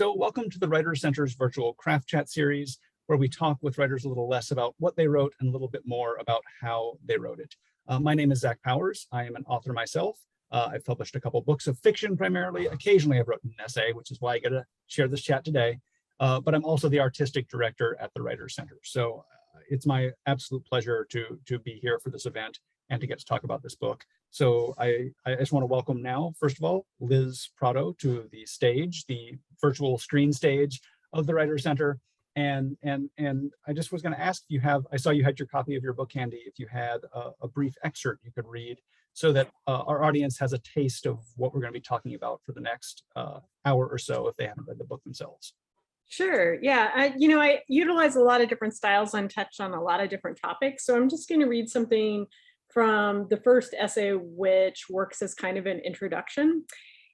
So welcome to the Writers Center's virtual craft chat series, where we talk with writers a little less about what they wrote and a little bit more about how they wrote it. My name is Zach Powers. I am an author myself. I've published a couple books of fiction primarily. Occasionally I've written an essay, which is why I get to share this chat today. But I'm also the artistic director at the Writers Center. So it's my absolute pleasure to be here for this event and to get to talk about this book. So I just want to welcome now, first of all, Liz Prato to the stage, the virtual screen stage of the Writers Center. And I just was going to ask if you have, I saw you had your copy of your book handy, if you had a brief excerpt you could read so that our audience has a taste of what we're going to be talking about for the next hour or so if they haven't read the book themselves. Sure. Yeah. I utilize a lot of different styles and touch on a lot of different topics. So I'm just going to read something from the first essay, which works as kind of an introduction.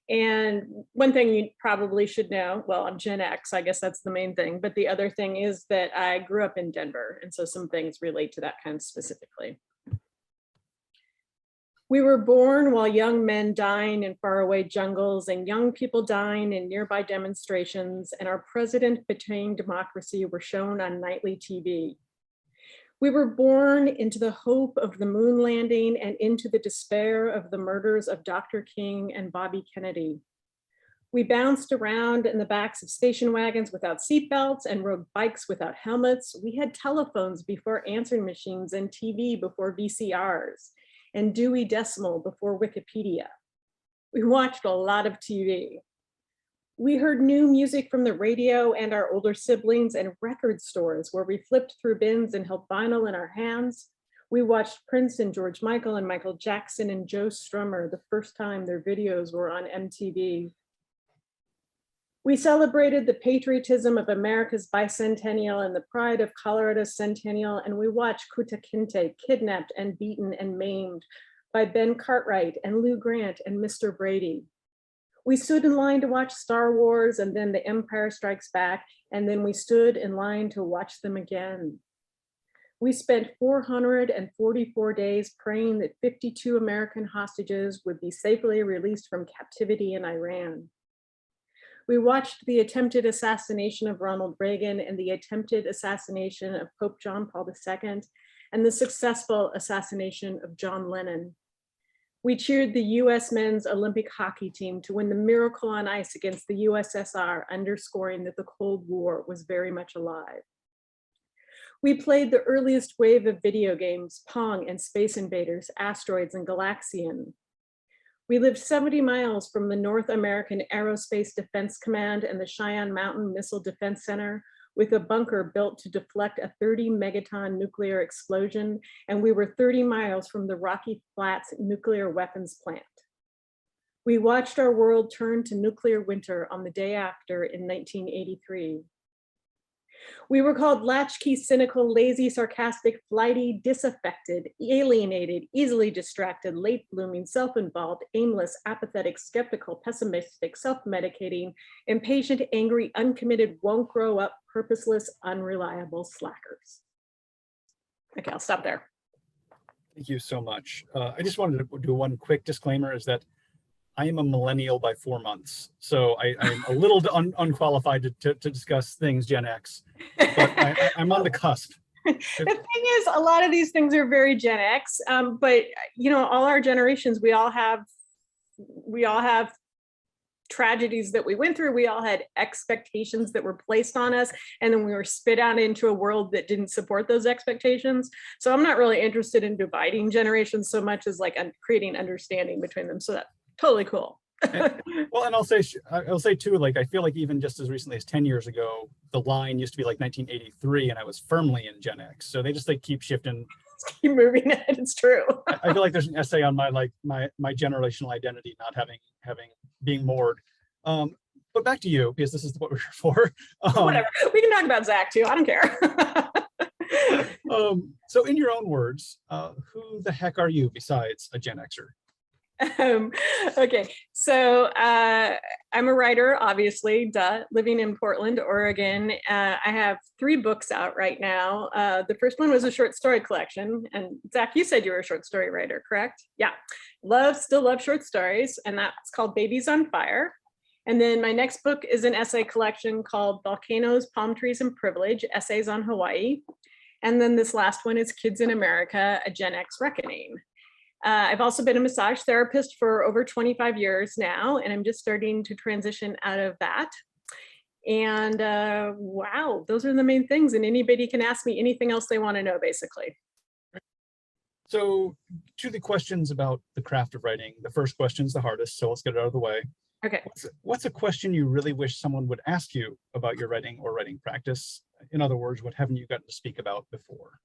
And one thing you probably should know, well, I'm Gen X, I guess that's the main thing. But the other thing is that I grew up in Denver. And so some things relate to that kind of specifically. We were born while young men dying in faraway jungles and young people dying in nearby demonstrations, and our president betraying democracy were shown on nightly TV. We were born into the hope of the moon landing and into the despair of the murders of Dr. King and Bobby Kennedy. We bounced around in the backs of station wagons without seatbelts and rode bikes without helmets. We had telephones before answering machines and TV before VCRs and Dewey Decimal before Wikipedia. We watched a lot of TV. We heard new music from the radio and our older siblings and record stores where we flipped through bins and held vinyl in our hands. We watched Prince and George Michael and Michael Jackson and Joe Strummer the first time their videos were on MTV. We celebrated the patriotism of America's bicentennial and the pride of Colorado's centennial, and we watched Kunta Kinte kidnapped and beaten and maimed by Ben Cartwright and Lou Grant and Mr. Brady. We stood in line to watch Star Wars and then The Empire Strikes Back, and then we stood in line to watch them again. We spent 444 days praying that 52 American hostages would be safely released from captivity in Iran. We watched the attempted assassination of Ronald Reagan and the attempted assassination of Pope John Paul II and the successful assassination of John Lennon. We cheered the US men's Olympic hockey team to win the miracle on ice against the USSR, underscoring that the Cold War was very much alive. We played the earliest wave of video games, Pong and Space Invaders, Asteroids and Galaxian. We lived 70 miles from the North American Aerospace Defense Command and the Cheyenne Mountain Missile Defense Center with a bunker built to deflect a 30 megaton nuclear explosion, and we were 30 miles from the Rocky Flats nuclear weapons plant. We watched our world turn to nuclear winter on the day after in 1983. We were called latchkey, cynical, lazy, sarcastic, flighty, disaffected, alienated, easily distracted, late blooming, self-involved, aimless, apathetic, skeptical, pessimistic, self-medicating, impatient, angry, uncommitted, won't grow up, purposeless, unreliable slackers. Okay, I'll stop there. Thank you so much. I just wanted to do one quick disclaimer is that I am a millennial by 4 months, so I'm a little unqualified to discuss things Gen X, but I'm on the cusp. The thing is, a lot of these things are very Gen X, but all our generations, we all have tragedies that we went through. We all had expectations that were placed on us, and then we were spit out into a world that didn't support those expectations. So I'm not really interested in dividing generations so much as like creating understanding between them. So that's totally cool. Well, and I'll say too, like I feel like even just as recently as 10 years ago, the line used to be like 1983, and I was firmly in Gen X. So they just like keep shifting. Keep moving it. It's true. I feel like there's an essay on my generational identity not being moored. But back to you, because this is what we're here for. Whatever. We can talk about Zach too. I don't care. So in your own words, who the heck are you besides a Gen Xer? Okay, so I'm a writer, obviously, living in Portland, Oregon. I have 3 books out right now. The first one was a short story collection, and Zach, you said you were a short story writer, correct? Yeah, still love short stories, and that's called Babies on Fire. And then my next book is an essay collection called Volcanoes, Palm Trees, and Privilege, Essays on Hawaii. And then this last one is Kids in America, a Gen X Reckoning. I've also been a massage therapist for over 25 years now, and I'm just starting to transition out of that. And wow, those are the main things. And anybody can ask me anything else they want to know, basically. So to the questions about the craft of writing, the first question is the hardest, so let's get it out of the way. Okay. What's a question you really wish someone would ask you about your writing or writing practice? In other words, what haven't you gotten to speak about before?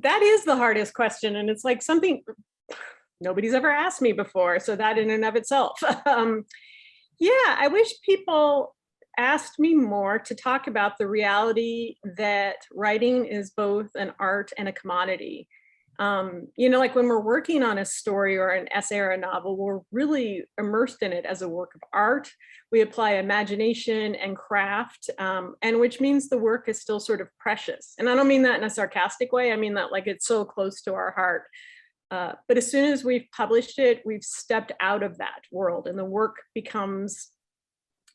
That is the hardest question. And it's like something nobody's ever asked me before. So that in and of itself. Yeah, I wish people asked me more to talk about the reality that writing is both an art and a commodity. You know, like when we're working on a story or an essay or a novel, we're really immersed in it as a work of art. We apply imagination and craft, and which means the work is still sort of precious. And I don't mean that in a sarcastic way. I mean that like it's so close to our heart. But as soon as we've published it, we've stepped out of that world and the work becomes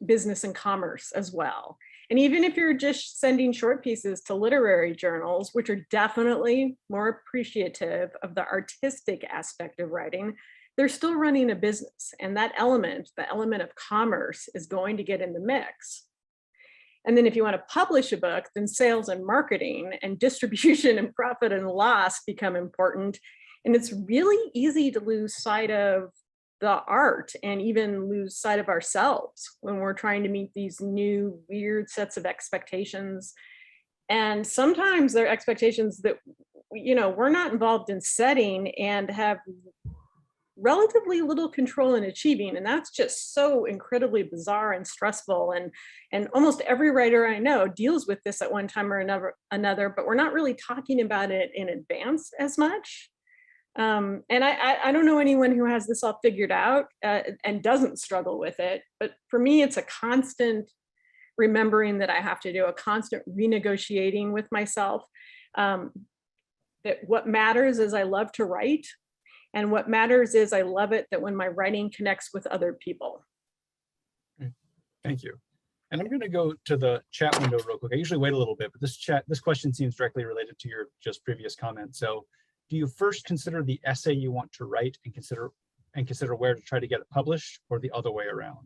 business and commerce as well. And even if you're just sending short pieces to literary journals, which are definitely more appreciative of the artistic aspect of writing, they're still running a business. And that element, the element of commerce, is going to get in the mix. And then if you want to publish a book, then sales and marketing and distribution and profit and loss become important. And it's really easy to lose sight of the art and even lose sight of ourselves when we're trying to meet these new weird sets of expectations. And sometimes they're expectations that, you know, we're not involved in setting and have relatively little control in achieving. And that's just so incredibly bizarre and stressful. And almost every writer I know deals with this at one time or another, but we're not really talking about it in advance as much. And I don't know anyone who has this all figured out and doesn't struggle with it. But for me, it's a constant remembering that I have to do, a constant renegotiating with myself. That what matters is I love to write. And what matters is I love it that when my writing connects with other people. Thank you. And I'm going to go to the chat window real quick. I usually wait a little bit, but this question seems directly related to your just previous comment. So, do you first consider the essay you want to write and consider where to try to get it published, or the other way around?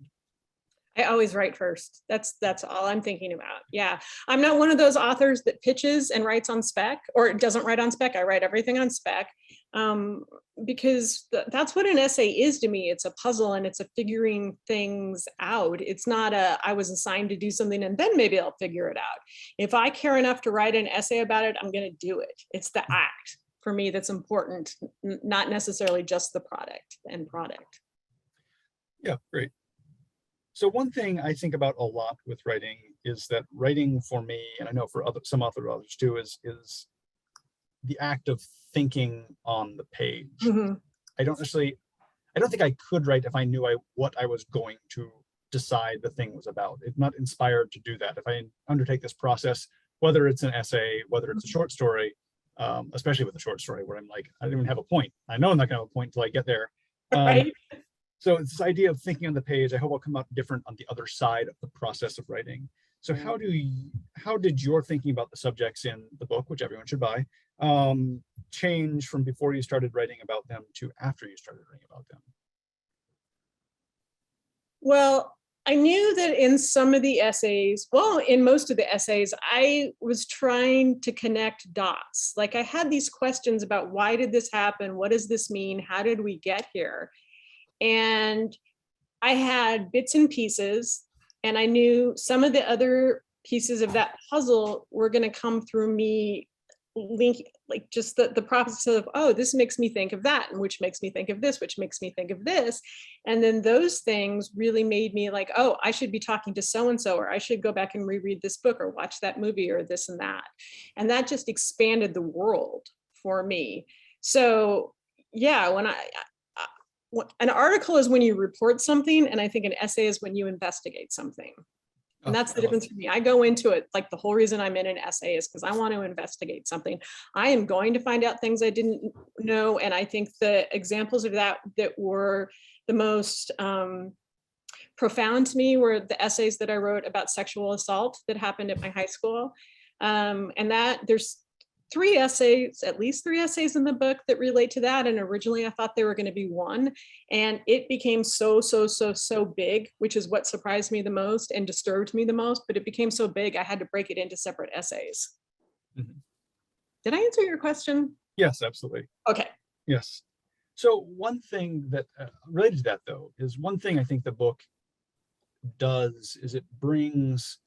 I always write first. That's all I'm thinking about. Yeah, I'm not one of those authors that pitches and writes on spec, or doesn't write on spec. I write everything on spec, because that's what an essay is to me. It's a puzzle and it's a figuring things out. It's not I was assigned to do something and then maybe I'll figure it out. If I care enough to write an essay about it, I'm going to do it. It's the act for me that's important, not necessarily just the end product. Yeah, great. So one thing I think about a lot with writing is that writing for me, and I know for some others too, is the act of thinking on the page. Mm-hmm. I don't think I could write if I knew what I was going to decide the thing was about. I'm not inspired to do that. If I undertake this process, whether it's an essay, whether it's a short story, especially with a short story where I'm like, I don't even have a point. I know I'm not going to have a point until I get there. Right. So it's this idea of thinking on the page. I hope I'll come out different on the other side of the process of writing. So how did your thinking about the subjects in the book, which everyone should buy, change from before you started writing about them to after you started writing about them? Well, I knew that in some of the essays, well, in most of the essays, I was trying to connect dots. Like I had these questions about why did this happen? What does this mean? How did we get here? And I had bits and pieces, and I knew some of the other pieces of that puzzle were going to come through me linking, like just the process of, oh, this makes me think of that, and which makes me think of this, which makes me think of this. And then those things really made me like, oh, I should be talking to so-and-so, or I should go back and reread this book or watch that movie or this and that. And that just expanded the world for me. So yeah, when an article is when you report something, and I think an essay is when you investigate something. And that's the difference for me. I go into it, like the whole reason I'm in an essay is because I want to investigate something. I am going to find out things I didn't know. And I think the examples of that were the most profound to me were the essays that I wrote about sexual assault that happened at my high school. And that there's at least three essays in the book that relate to that. And originally I thought they were going to be one, and it became so big, which is what surprised me the most and disturbed me the most, but it became so big, I had to break it into separate essays. Mm-hmm. Did I answer your question? Yes, absolutely. Okay. Yes. So one thing that related to that, though, is one thing I think the book does is it brings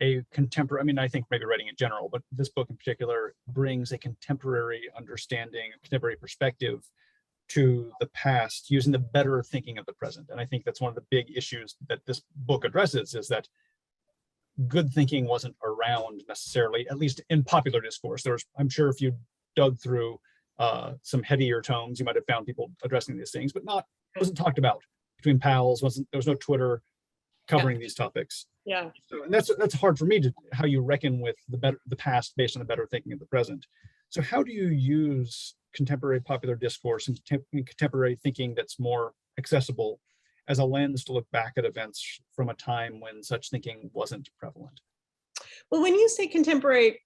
a contemporary, I mean, I think maybe writing in general, but this book in particular brings a contemporary understanding, a contemporary perspective to the past using the better thinking of the present. And I think that's one of the big issues that this book addresses, is that good thinking wasn't around necessarily, at least in popular discourse. I'm sure if you dug through some headier tomes, you might have found people addressing these things, but wasn't talked about between pals. There was no Twitter covering these topics. Yeah. So, and that's hard for me to how you reckon with the past based on the better thinking of the present. So how do you use contemporary popular discourse and contemporary thinking that's more accessible as a lens to look back at events from a time when such thinking wasn't prevalent? Well, when you say contemporary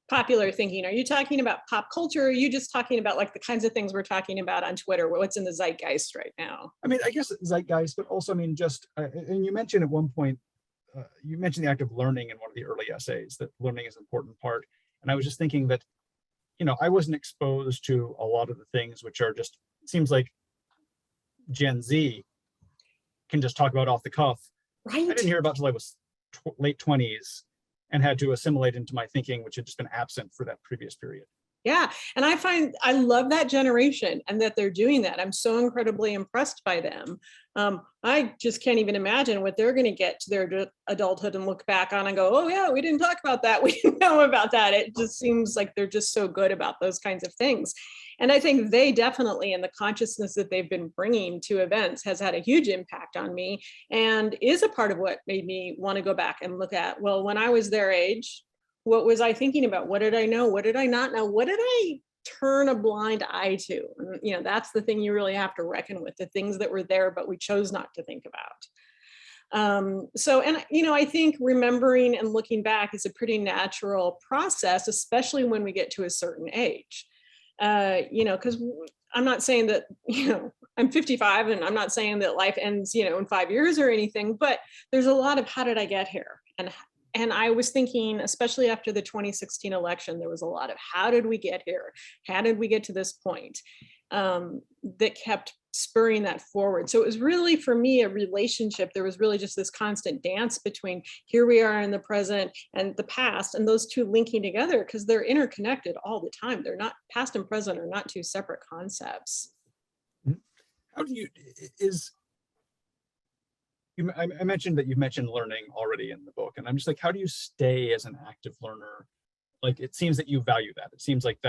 popular thinking, are you talking about pop culture, or are you just talking about like the kinds of things we're talking about on Twitter, what's in the zeitgeist right now? I mean, I guess zeitgeist, but also, I mean, just, and you mentioned at one point, you mentioned the act of learning in one of the early essays, that learning is an important part. And I was just thinking that, I wasn't exposed to a lot of the things which are just, it seems like Gen Z can just talk about off the cuff. Right. I didn't hear about till I was late 20s and had to assimilate into my thinking, which had just been absent for that previous period. Yeah. And I love that generation and that they're doing that. I'm so incredibly impressed by them. I just can't even imagine what they're going to get to their adulthood and look back on and go, oh yeah, we didn't talk about that. We didn't know about that. It just seems like they're just so good about those kinds of things. And I think they definitely, in the consciousness that they've been bringing to events, has had a huge impact on me and is a part of what made me want to go back and look at, well, when I was their age, what was I thinking about? What did I know? What did I not know? What did I turn a blind eye to? And, that's the thing you really have to reckon with, the things that were there, but we chose not to think about. I think remembering and looking back is a pretty natural process, especially when we get to a certain age. Because I'm not saying that, I'm 55 and I'm not saying that life ends, in 5 years or anything, but there's a lot of how did I get here? And I was thinking, especially after the 2016 election, there was a lot of how did we get here? How did we get to this point? That kept spurring that forward. So it was really, for me, a relationship. There was really just this constant dance between here we are in the present and the past, and those two linking together because they're interconnected all the time. They're not, past and present are not two separate concepts. How do you, I mentioned that you've mentioned learning already in the book, and I'm just like, how do you stay as an active learner? Like, it seems that you value that. It seems like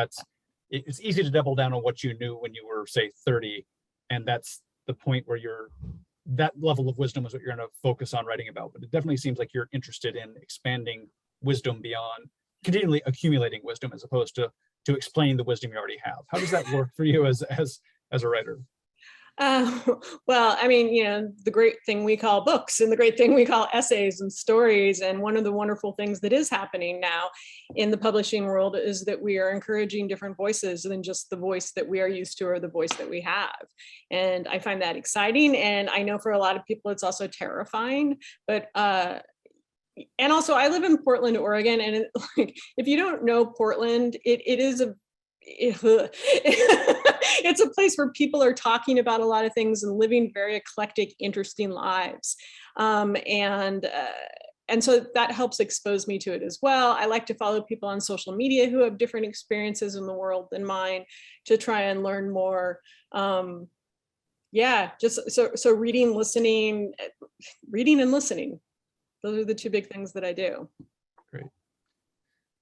it's easy to double down on what you knew when you were, say, 30, and that's the point where that level of wisdom is what you're going to focus on writing about. But it definitely seems like you're interested in expanding wisdom beyond, continually accumulating wisdom as opposed to explaining the wisdom you already have. How does that work for you as a writer? Well, I mean, the great thing we call books and the great thing we call essays and stories. And one of the wonderful things that is happening now in the publishing world is that we are encouraging different voices than just the voice that we are used to or the voice that we have. And I find that exciting. And I know for a lot of people, it's also terrifying, but, and also I live in Portland, Oregon. And if you don't know Portland, it is it's a place where people are talking about a lot of things and living very eclectic, interesting lives. And so that helps expose me to it as well. I like to follow people on social media who have different experiences in the world than mine to try and learn more. Just so reading and listening. Those are the two big things that I do. Great.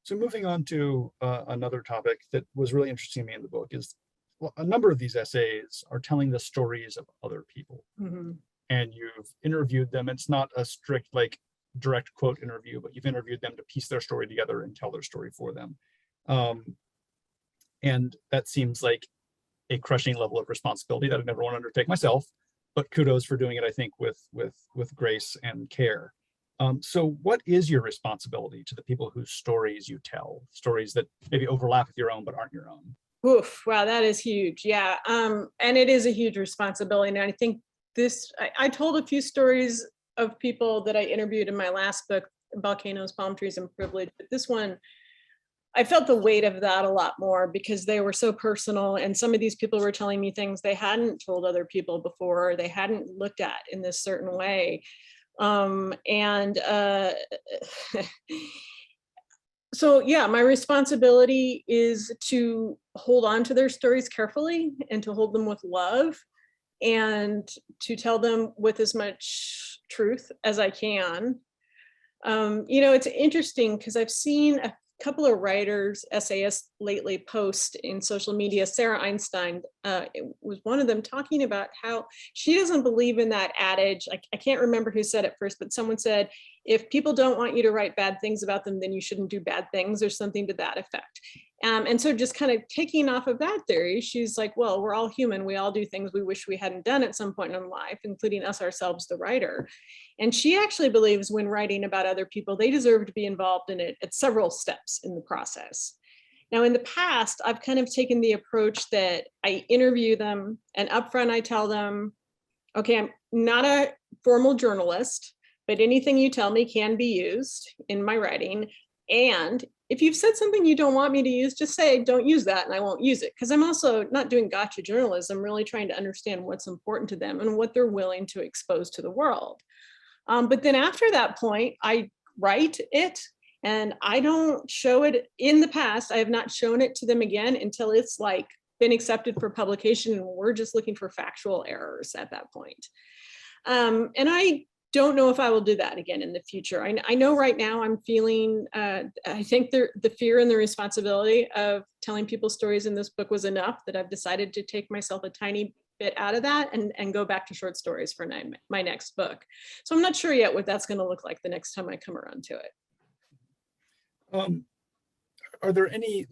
So moving on to another topic that was really interesting to me in the book is, well, a number of these essays are telling the stories of other people. Mm-hmm. And you've interviewed them. It's not a strict, direct quote interview, but you've interviewed them to piece their story together and tell their story for them. And that seems like a crushing level of responsibility that I never want to undertake myself. but kudos for doing it, I think, with grace and care. So what is your responsibility to the people whose stories you tell, stories that maybe overlap with your own but aren't your own? Oof, wow, that is huge. Yeah. And it is a huge responsibility. And I think I told a few stories of people that I interviewed in my last book, Volcanoes, Palm Trees, and Privilege. But this one, I felt the weight of that a lot more because they were so personal. And some of these people were telling me things they hadn't told other people before, or they hadn't looked at in this certain way. So yeah, my responsibility is to hold on to their stories carefully and to hold them with love and to tell them with as much truth as I can. It's interesting because I've seen a couple of writers, essayists lately post in social media. Sarah Einstein it was one of them, talking about how she doesn't believe in that adage. I can't remember who said it first, but someone said, if people don't want you to write bad things about them, then you shouldn't do bad things, or something to that effect. And so just kind of taking off of that theory, she's like, well, we're all human. We all do things we wish we hadn't done at some point in life, including us ourselves, the writer. And she actually believes when writing about other people, they deserve to be involved in it at several steps in the process. Now, in the past, I've kind of taken the approach that I interview them, and upfront I tell them, okay, I'm not a formal journalist, but anything you tell me can be used in my writing. And if you've said something you don't want me to use, just say, don't use that, and I won't use it. Because I'm also not doing gotcha journalism, really trying to understand what's important to them and what they're willing to expose to the world. But then after that point, I write it, and I don't show it. In the past, I have not shown it to them again until it's like been accepted for publication, and we're just looking for factual errors at that point. And I don't know if I will do that again in the future. I know right now I'm feeling, I think the fear and the responsibility of telling people's stories in this book was enough that I've decided to take myself a tiny bit out of that and go back to short stories for my next book. So I'm not sure yet what that's going to look like the next time I come around to it. Are there any,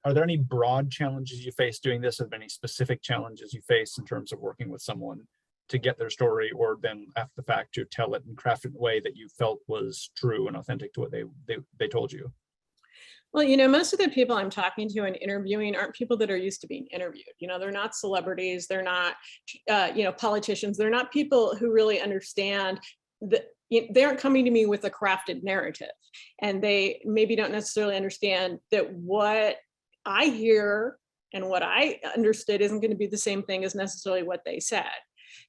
are there any broad challenges you face doing this? Have there been any specific challenges you face in terms of working with someone to get their story, or then after the fact to tell it and craft it in a way that you felt was true and authentic to what they told you? Well, most of the people I'm talking to and interviewing aren't people that are used to being interviewed. They're not celebrities. They're not, politicians. They're not people who really understand that. They aren't coming to me with a crafted narrative, and they maybe don't necessarily understand that what I hear and what I understood isn't going to be the same thing as necessarily what they said.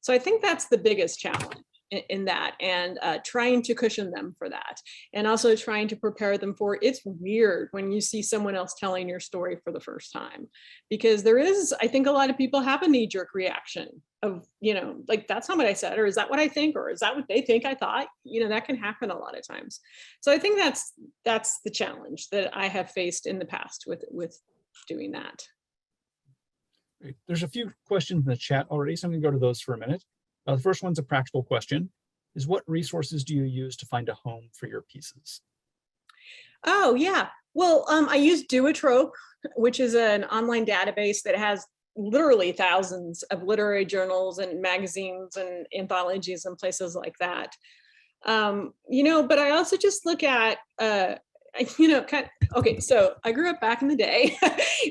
So I think that's the biggest challenge in that, and trying to cushion them for that, and also trying to prepare them for, it's weird when you see someone else telling your story for the first time, because there is, I think a lot of people have a knee-jerk reaction of, like, that's not what I said, or is that what I think, or is that what they think I thought? That can happen a lot of times. So I think that's the challenge that I have faced in the past with doing that. Great. There's a few questions in the chat already, so I'm going to go to those for a minute. The first one's a practical question: is what resources do you use to find a home for your pieces? Oh, yeah. Well, I use Duotrope, which is an online database that has literally thousands of literary journals and magazines and anthologies and places like that. But I also just look at, okay, so I grew up back in the day.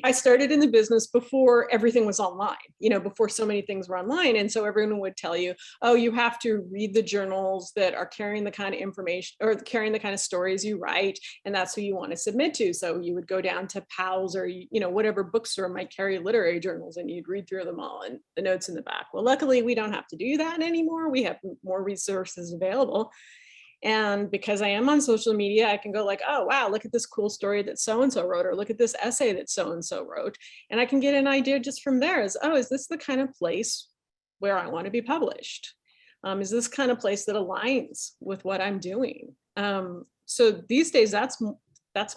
I started in the business before everything was online, before so many things were online. And so everyone would tell you, oh, you have to read the journals that are carrying the kind of information or carrying the kind of stories you write. And that's who you want to submit to. So you would go down to PALS or, whatever bookstore might carry literary journals, and you'd read through them all and the notes in the back. Well, luckily we don't have to do that anymore. We have more resources available. And because I am on social media, I can go like, oh, wow, look at this cool story that so-and-so wrote, or look at this essay that so-and-so wrote. And I can get an idea just from there is, oh, is this the kind of place where I want to be published? Is this kind of place that aligns with what I'm doing? So these days, that's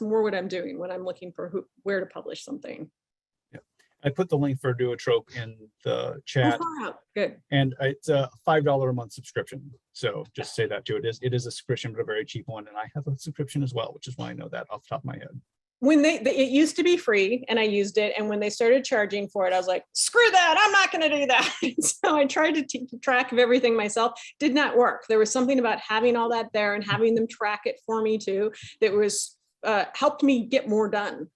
more what I'm doing when I'm looking for where to publish something. I put the link for Duotrope in the chat. Oh, good. And it's a $5 a month subscription. So just say that too. It is a subscription, but a very cheap one. And I have a subscription as well, which is why I know that off the top of my head. it used to be free and I used it. And when they started charging for it, I was like, screw that, I'm not going to do that. So I tried to keep track of everything myself. Did not work. There was something about having all that there and having them track it for me too, that was helped me get more done.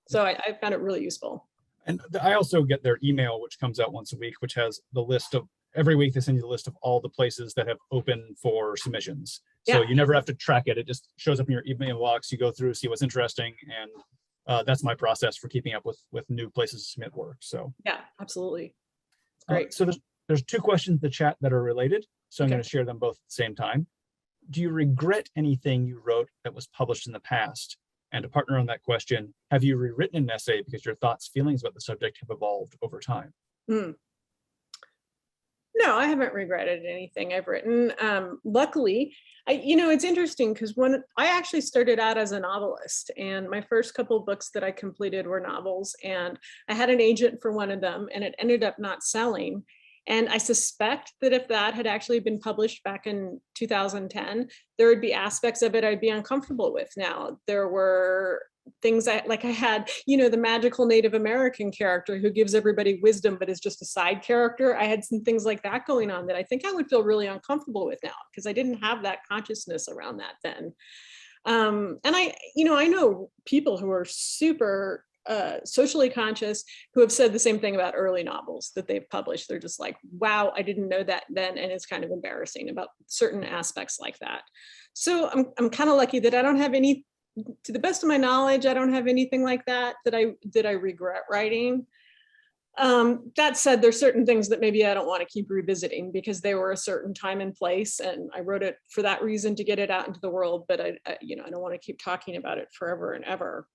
So I found it really useful. And I also get their email, which comes out once a week, which has the list of, every week they send you the list of all the places that have opened for submissions. So you never have to track it. It just shows up in your email box. You go through, see what's interesting. And that's my process for keeping up with new places to submit work. So yeah, absolutely. Great. So there's two questions in the chat that are related. So I'm going to share them both at the same time. Do you regret anything you wrote that was published in the past? And to partner on that question, have you rewritten an essay because your thoughts, feelings about the subject have evolved over time? No, I haven't regretted anything I've written. Luckily, it's interesting because when I actually started out as a novelist, and my first couple of books that I completed were novels, and I had an agent for one of them, and it ended up not selling. And I suspect that if that had actually been published back in 2010, there would be aspects of it I'd be uncomfortable with now. There were things I had, the magical Native American character who gives everybody wisdom, but is just a side character. I had some things like that going on that I think I would feel really uncomfortable with now because I didn't have that consciousness around that then. And I know people who are super socially conscious who have said the same thing about early novels that they've published. They're just like, wow, I didn't know that then. And it's kind of embarrassing about certain aspects like that. So I'm kind of lucky that I don't have any, to the best of my knowledge, I don't have anything like that I regret writing. That said, there's certain things that maybe I don't want to keep revisiting because they were a certain time and place, and I wrote it for that reason to get it out into the world, but I don't want to keep talking about it forever and ever.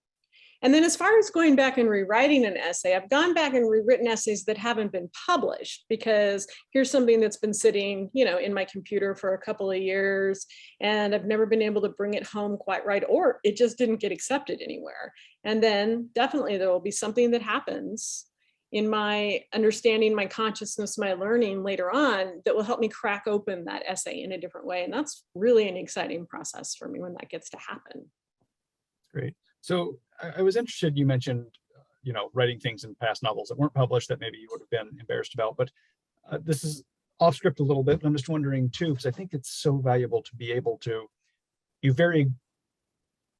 And then as far as going back and rewriting an essay, I've gone back and rewritten essays that haven't been published because here's something that's been sitting, in my computer for a couple of years, and I've never been able to bring it home quite right, or it just didn't get accepted anywhere. And then definitely there will be something that happens in my understanding, my consciousness, my learning later on that will help me crack open that essay in a different way. And that's really an exciting process for me when that gets to happen. Great. So I was interested, you mentioned, writing things in past novels that weren't published that maybe you would have been embarrassed about, but this is off script a little bit, but I'm just wondering too, because I think it's so valuable to be able to, you very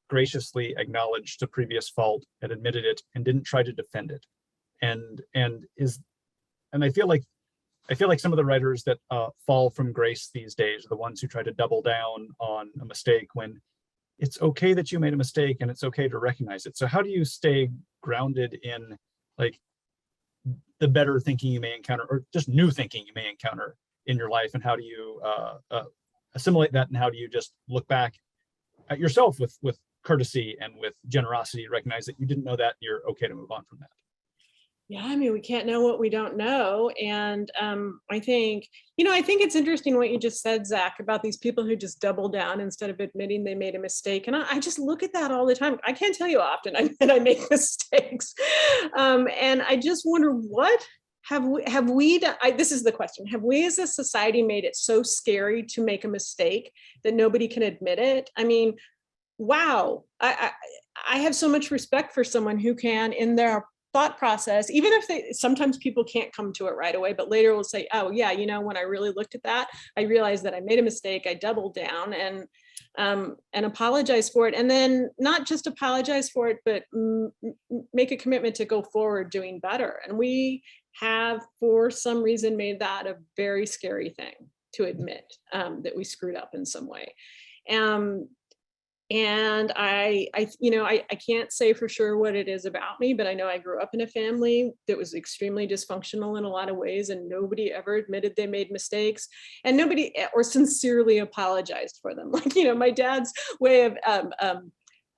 graciously acknowledged the previous fault and admitted it and didn't try to defend it. And I feel like some of the writers that fall from grace these days are the ones who try to double down on a mistake when it's okay that you made a mistake and it's okay to recognize it. So how do you stay grounded in like the better thinking you may encounter or just new thinking you may encounter in your life? And how do you assimilate that? And how do you just look back at yourself with courtesy and with generosity, recognize that you didn't know that, and you're okay to move on from that? Yeah, I mean, we can't know what we don't know. And I think it's interesting what you just said, Zach, about these people who just double down instead of admitting they made a mistake. And I just look at that all the time. I can't tell you how often I make mistakes. And I just wonder, what have we done? This is the question. Have we as a society made it so scary to make a mistake that nobody can admit it? I mean, wow. I have so much respect for someone who can, in their thought process, even if sometimes people can't come to it right away, but later will say, oh yeah, when I really looked at that, I realized that I made a mistake. I doubled down and apologize for it. And then not just apologize for it, but make a commitment to go forward doing better. And we have, for some reason, made that a very scary thing to admit that we screwed up in some way. And I can't say for sure what it is about me, but I know I grew up in a family that was extremely dysfunctional in a lot of ways, and nobody ever admitted they made mistakes, and nobody or sincerely apologized for them. Like, my dad's way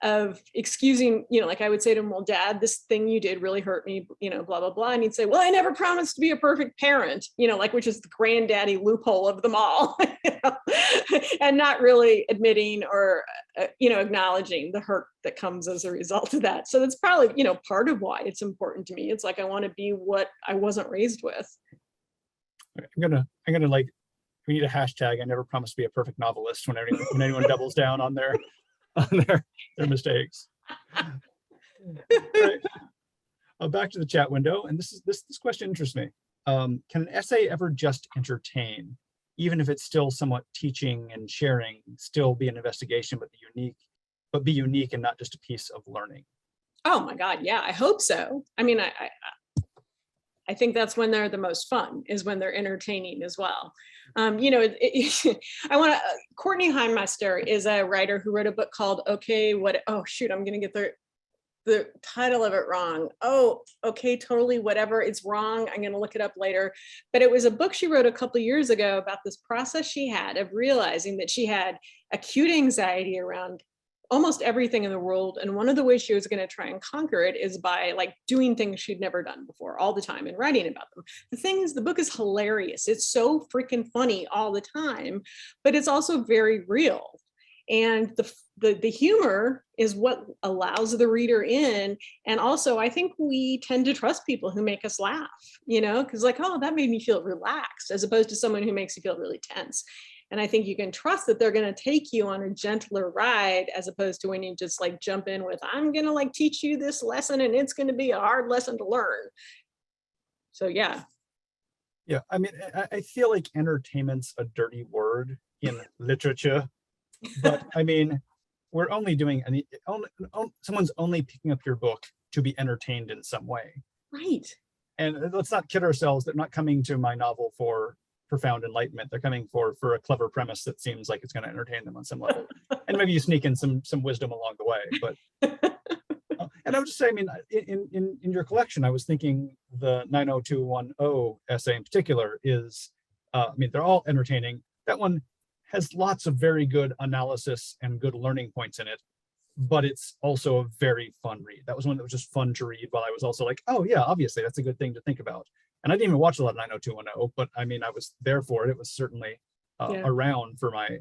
of excusing, like I would say to him, well, Dad, this thing you did really hurt me, blah, blah, blah. And he'd say, well, I never promised to be a perfect parent, which is the granddaddy loophole of them all, and not really admitting or, acknowledging the hurt that comes as a result of that. So that's probably, part of why it's important to me. It's like, I want to be what I wasn't raised with. I'm gonna we need a hashtag. I never promised to be a perfect novelist when anyone doubles down on their mistakes. Right. Back to the chat window, and this question interests me. Can an essay ever just entertain, even if it's still somewhat teaching and sharing, still be an investigation, but be unique and not just a piece of learning? Oh my God, yeah, I hope so. I mean, I think that's when they're the most fun, is when they're entertaining as well. I want to, Courtney Heinmuster is a writer who wrote a book called Okay, What, oh shoot, I'm going to get the title of it wrong. Oh, okay, totally, whatever, it's wrong. I'm going to look it up later. But it was a book she wrote a couple of years ago about this process she had of realizing that she had acute anxiety around almost everything in the world. And one of the ways she was going to try and conquer it is by like doing things she'd never done before all the time and writing about them. The thing is, the book is hilarious. It's so freaking funny all the time, but it's also very real. And the humor is what allows the reader in. And also, I think we tend to trust people who make us laugh, because like, oh, that made me feel relaxed, as opposed to someone who makes you feel really tense. And I think you can trust that they're going to take you on a gentler ride, as opposed to when you just like jump in with, I'm going to like teach you this lesson and it's going to be a hard lesson to learn. So, yeah. Yeah, I mean, I feel like entertainment's a dirty word in literature, but I mean, we're only doing someone's only picking up your book to be entertained in some way. Right. And let's not kid ourselves. They're not coming to my novel for profound enlightenment. They're coming for a clever premise that seems like it's going to entertain them on some level. And maybe you sneak in some wisdom along the way. But and I would just say, I mean, in your collection, I was thinking the 90210 essay in particular is, I mean, they're all entertaining. That one has lots of very good analysis and good learning points in it, but it's also a very fun read. That was one that was just fun to read, while I was also like, oh yeah, obviously that's a good thing to think about. And I didn't even watch a lot of 90210, but I mean, I was there for it. It was certainly around for my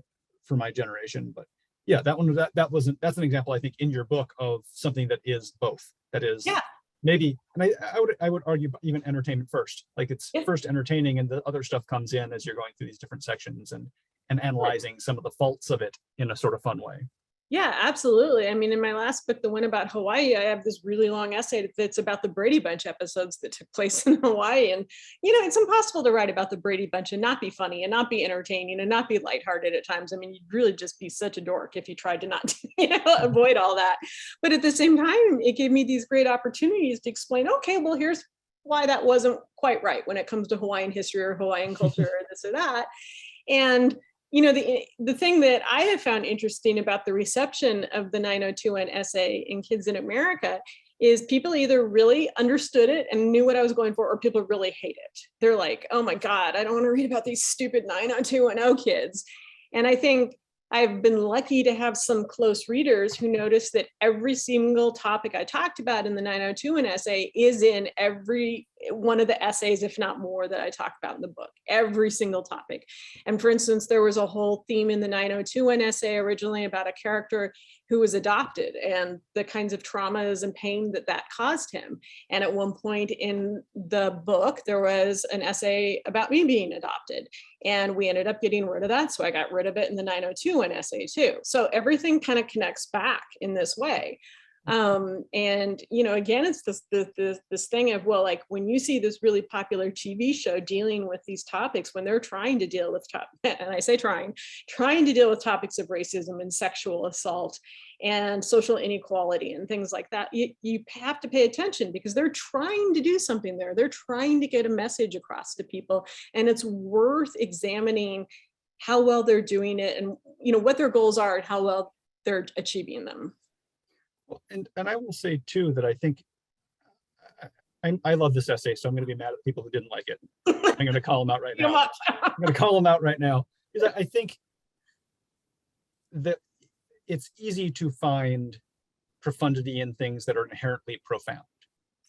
generation. But yeah, that one, that's an example, I think, in your book of something that is both. That is maybe, and I would argue even entertainment first. Like it's first entertaining, and the other stuff comes in as you're going through these different sections and analyzing some of the faults of it in a sort of fun way. Yeah, absolutely. I mean, in my last book, the one about Hawaii, I have this really long essay that's about the Brady Bunch episodes that took place in Hawaii. And, it's impossible to write about the Brady Bunch and not be funny and not be entertaining and not be lighthearted at times. I mean, you'd really just be such a dork if you tried to not, avoid all that. But at the same time, it gave me these great opportunities to explain, okay, well, here's why that wasn't quite right when it comes to Hawaiian history or Hawaiian culture or this or that. And the thing that I have found interesting about the reception of the 90210 essay in Kids in America is people either really understood it and knew what I was going for, or people really hate it. They're like, oh my God, I don't want to read about these stupid 90210 kids. And I think I've been lucky to have some close readers who noticed that every single topic I talked about in the 90210 essay is in every one of the essays, if not more, that I talk about in the book, every single topic. And for instance, there was a whole theme in the 90210 essay originally about a character who was adopted and the kinds of traumas and pain that caused him. And at one point in the book, there was an essay about me being adopted. And we ended up getting rid of that. So I got rid of it in the 90210 essay too. So everything kind of connects back in this way. And, again, it's this thing of, well, like when you see this really popular TV show dealing with these topics, when they're trying to deal with, and I say trying to deal with topics of racism and sexual assault and social inequality and things like that, you have to pay attention, because they're trying to do something there. They're trying to get a message across to people, and it's worth examining how well they're doing it and, what their goals are and how well they're achieving them. Well, and I will say too that I think I love this essay, so I'm going to be mad at people who didn't like it. I'm going to call them out right now. I'm going to call them out right now, because I think that it's easy to find profundity in things that are inherently profound.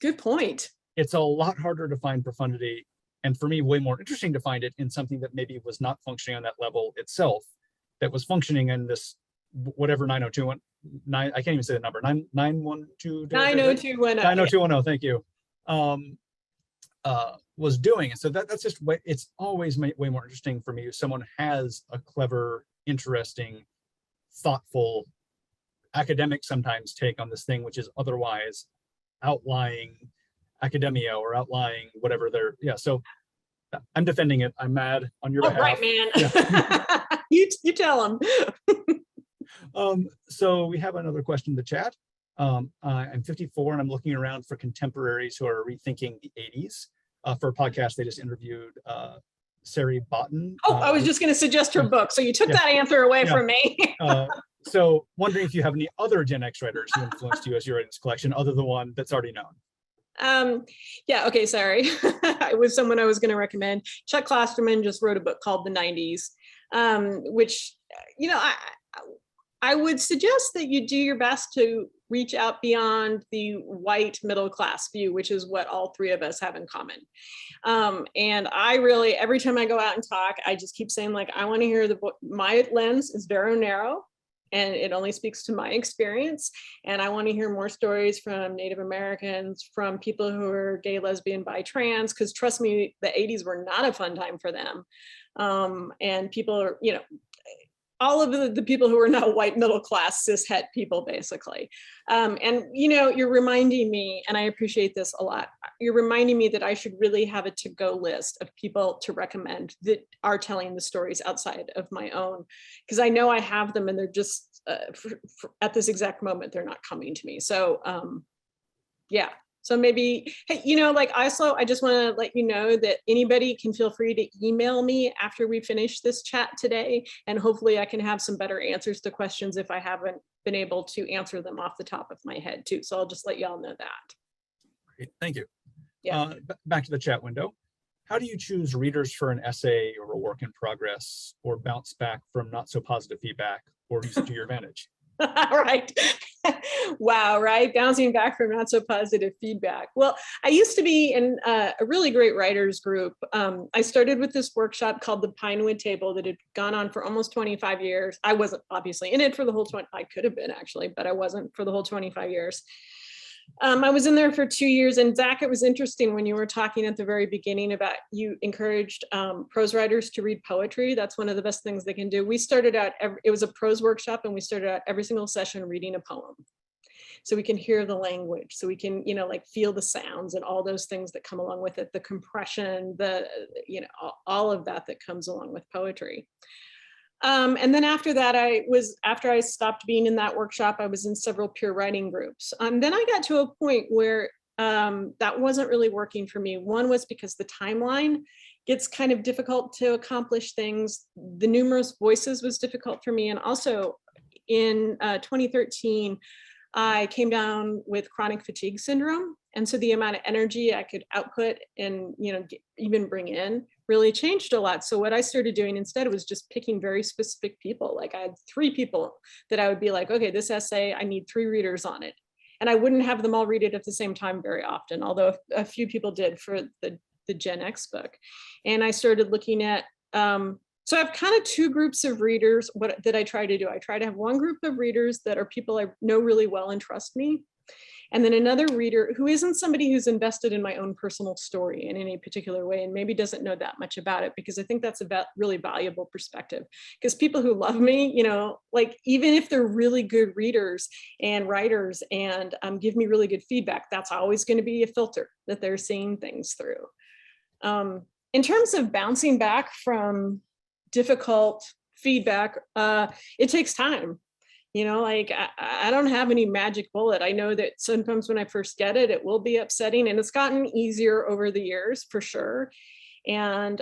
Good point. It's a lot harder to find profundity, and for me, way more interesting to find it in something that maybe was not functioning on that level itself, that was functioning in this whatever 90210. I can't even say the number. 90210. Thank you. Was doing. And so that's just way, it's always way more interesting for me if someone has a clever, interesting, thoughtful academics sometimes take on this thing, which is otherwise outlying academia or outlying whatever they're, yeah. So I'm defending it. I'm mad on your behalf. Right, man. Yeah. you tell them. So we have another question in the chat. I'm 54 and I'm looking around for contemporaries who are rethinking the 80s. For a podcast, they just interviewed Sari Botten. I was just going to suggest her book. So you took that answer away from me. So wondering if you have any other Gen X writers who influenced you as you write this collection, other than the one that's already known. Yeah, okay, sorry. It was someone I was going to recommend. Chuck Klosterman just wrote a book called The 90s, which, I would suggest that you do your best to reach out beyond the white middle class view, which is what all three of us have in common. And I really, every time I go out and talk, I just keep saying, like, I want to hear the book. My lens is very narrow and it only speaks to my experience. And I want to hear more stories from Native Americans, from people who are gay, lesbian, bi, trans, because trust me, the 80s were not a fun time for them. And people are, all of the people who are not white middle class cis het people, basically. And you're reminding me, and I appreciate this a lot, you're reminding me that I should really have a to-go list of people to recommend that are telling the stories outside of my own, because I know I have them and they're just, at this exact moment, they're not coming to me. So yeah. So maybe, hey, I just want to let you know that anybody can feel free to email me after we finish this chat today. And hopefully I can have some better answers to questions if I haven't been able to answer them off the top of my head too. So I'll just let y'all know that. Great, thank you. Yeah. Back to the chat window. How do you choose readers for an essay or a work in progress, or bounce back from not so positive feedback, or use it to your advantage? Right. Wow, right? Bouncing back from not so positive feedback. Well, I used to be in a really great writers group. I started with this workshop called the Pinewood Table that had gone on for almost 25 years. I wasn't obviously in it for the whole 20, I could have been actually, but I wasn't for the whole 25 years. I was in there for 2 years, and Zach, it was interesting when you were talking at the very beginning about you encouraged prose writers to read poetry. That's one of the best things they can do. We started out, it was a prose workshop, and we started out every single session reading a poem. So we can hear the language, so we can, feel the sounds and all those things that come along with it, the compression, all of that comes along with poetry. And then after that, after I stopped being in that workshop, I was in several peer writing groups. Then I got to a point where that wasn't really working for me. One was because the timeline gets kind of difficult to accomplish things. The numerous voices was difficult for me. And also in 2013, I came down with chronic fatigue syndrome. And so the amount of energy I could output and, even bring in really changed a lot. So what I started doing instead was just picking very specific people. Like I had 3 people that I would be like, okay, this essay, I need 3 readers on it. And I wouldn't have them all read it at the same time very often, although a few people did for the Gen X book. And I started looking at, so I have kind of 2 groups of readers that I try to do. I try to have one group of readers that are people I know really well and trust me. And then another reader who isn't somebody who's invested in my own personal story in any particular way and maybe doesn't know that much about it, because I think that's a really valuable perspective. Because people who love me, even if they're really good readers and writers and give me really good feedback, that's always going to be a filter that they're seeing things through. In terms of bouncing back from difficult feedback, it takes time. I don't have any magic bullet. I know that sometimes when I first get it, it will be upsetting, and it's gotten easier over the years for sure. And,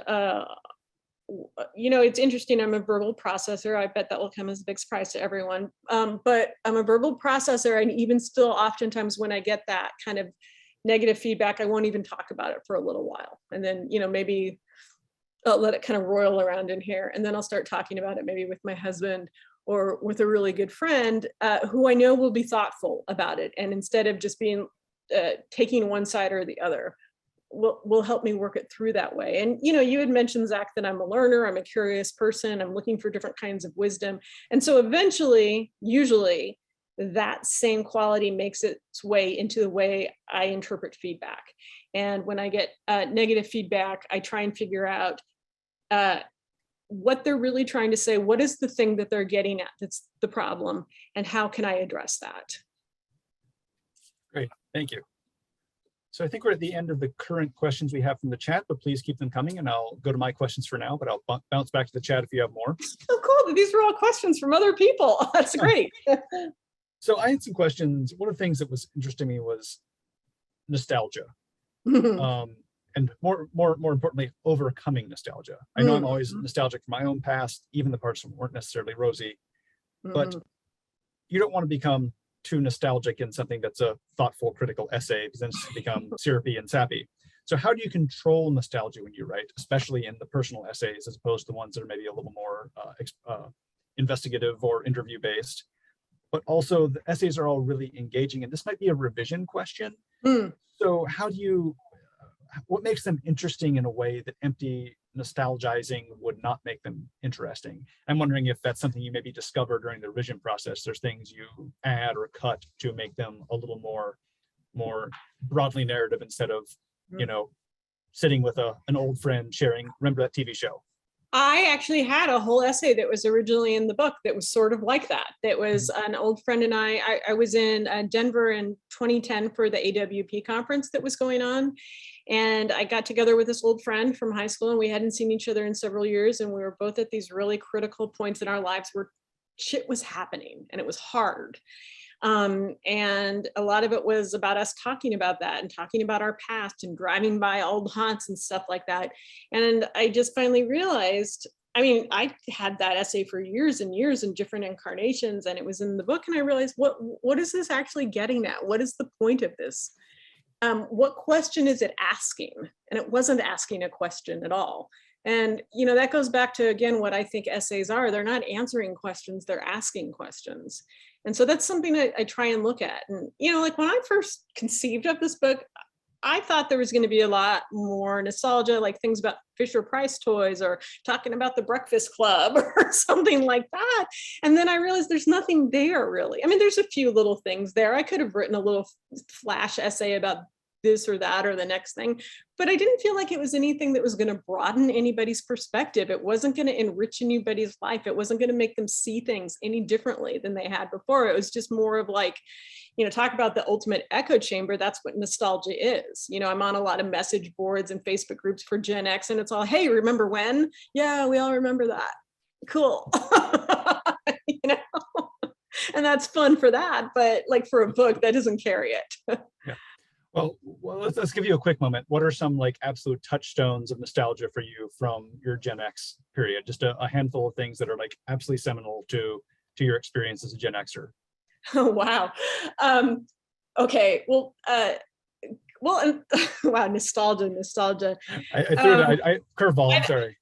it's interesting. I'm a verbal processor. I bet that will come as a big surprise to everyone. But I'm a verbal processor, and even still, oftentimes when I get that kind of negative feedback, I won't even talk about it for a little while. And then, maybe I'll let it kind of roil around in here. And then I'll start talking about it maybe with my husband or with a really good friend who I know will be thoughtful about it. And instead of just being taking one side or the other, will help me work it through that way. And, you had mentioned, Zach, that I'm a learner, I'm a curious person, I'm looking for different kinds of wisdom. And so eventually, usually, that same quality makes its way into the way I interpret feedback. And when I get negative feedback, I try and figure out, what they're really trying to say. What is the thing that they're getting at that's the problem, and how can I address that? Great, thank you. So I think we're at the end of the current questions we have from the chat, but please keep them coming, and I'll go to my questions for now, but I'll bounce back to the chat if you have more. Oh, cool. These were all questions from other people. That's great. So I had some questions. One of the things that was interesting to me was nostalgia. And more importantly, overcoming nostalgia. I know I'm always nostalgic for my own past, even the parts that weren't necessarily rosy, but you don't want to become too nostalgic in something that's a thoughtful, critical essay, because then it's become syrupy and sappy. So how do you control nostalgia when you write, especially in the personal essays, as opposed to the ones that are maybe a little more investigative or interview based? But also the essays are all really engaging, and this might be a revision question. So how do you, what makes them interesting in a way that empty nostalgizing would not make them interesting? I'm wondering if that's something you maybe discover during the revision process. There's things you add or cut to make them a little more broadly narrative, instead of, you know, sitting with an old friend sharing, remember that TV show? I actually had a whole essay that was originally in the book that was sort of like that. That was an old friend and I was in Denver in 2010 for the AWP conference that was going on. And I got together with this old friend from high school, and we hadn't seen each other in several years. And we were both at these really critical points in our lives where shit was happening and it was hard. And a lot of it was about us talking about that and talking about our past and driving by old haunts and stuff like that. And I just finally realized, I mean, I had that essay for years and years in different incarnations, and it was in the book. And I realized, what is this actually getting at? What is the point of this? What question is it asking? And it wasn't asking a question at all. And, you know, that goes back to, again, what I think essays are. They're not answering questions, they're asking questions. And so that's something I try and look at. And, you know, like when I first conceived of this book, I thought there was going to be a lot more nostalgia, like things about Fisher Price toys or talking about the Breakfast Club or something like that. And then I realized there's nothing there really. I mean, there's a few little things there. I could have written a little flash essay about this or that or the next thing, but I didn't feel like it was anything that was going to broaden anybody's perspective. It wasn't going to enrich anybody's life. It wasn't going to make them see things any differently than they had before. It was just more of like, you know, talk about the ultimate echo chamber. That's what nostalgia is. You know, I'm on a lot of message boards and Facebook groups for Gen X, and it's all, hey, remember when? Yeah, we all remember that. Cool. You know, and that's fun for that. But like for a book, that doesn't carry it. Yeah. Well, let's give you a quick moment. What are some like absolute touchstones of nostalgia for you from your Gen X period? Just a handful of things that are like absolutely seminal to your experience as a Gen Xer. Oh, wow. Okay. Well, wow, nostalgia. I threw it, curveball, I'm sorry.